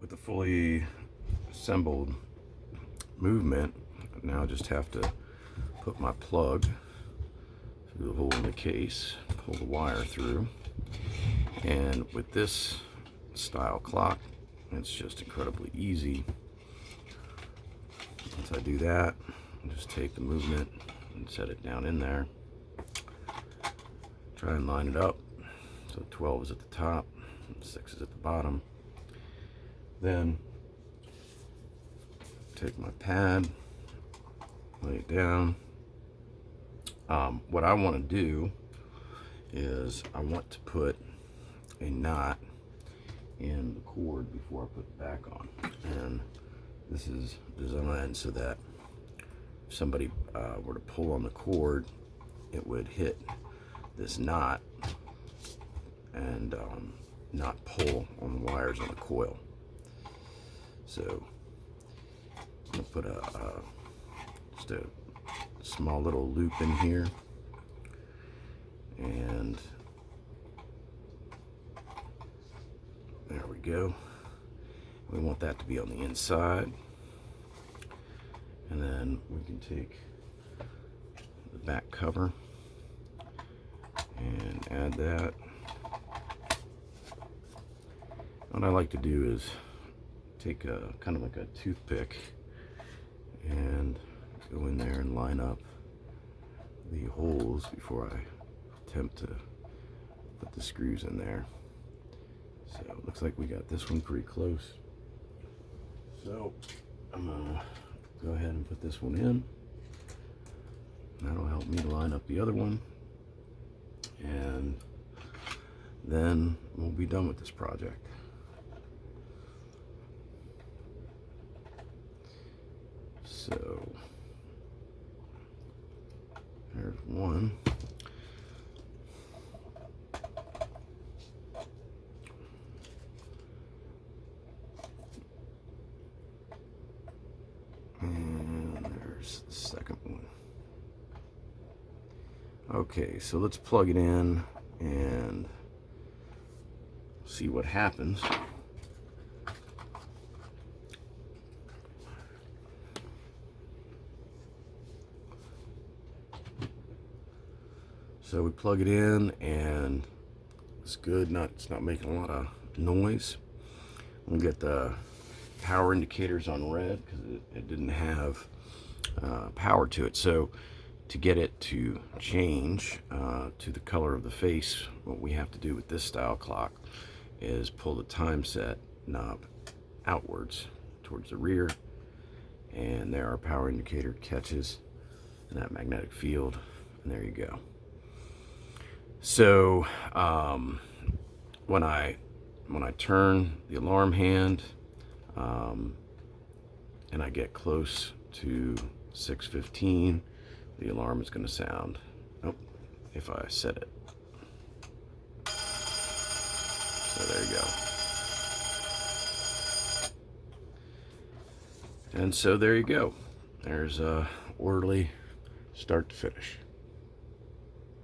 with the fully assembled movement, now I just have to put my plug through the hole in the case, pull the wire through, and with this style clock, it's just incredibly easy. Once I do that, I just take the movement and set it down in there. Try and line it up so 12 is at the top, 6 is at the bottom. Then take my pad, lay it down. What I want to do is I want to put a knot in the cord before I put it back on, and this is designed so that if somebody were to pull on the cord, it would hit this knot and not pull on the wires on the coil. So I'm gonna put just a small little loop in here, and there we go. We want that to be on the inside, and then we can take the back cover and add that. What I like to do is take a kind of like a toothpick and go in there and line up the holes before I attempt to put the screws in there. So it looks like we got this one pretty close. So I'm gonna go ahead and put this one in. That'll help me line up the other one, and then we'll be done with this project. So there's one. And there's the second one. Okay, so let's plug it in and see what happens. So we plug it in and it's good. It's not making a lot of noise. We'll get the power indicators on red because it didn't have power to it. So to get it to change to the color of the face, what we have to do with this style clock is pull the time set knob outwards towards the rear, and there our power indicator catches in that magnetic field, and there you go. So when I turn the alarm hand and I get close to 6:15, the alarm is going to sound. Oh, if I set it. So there you go. And so there you go. There's a orderly start to finish.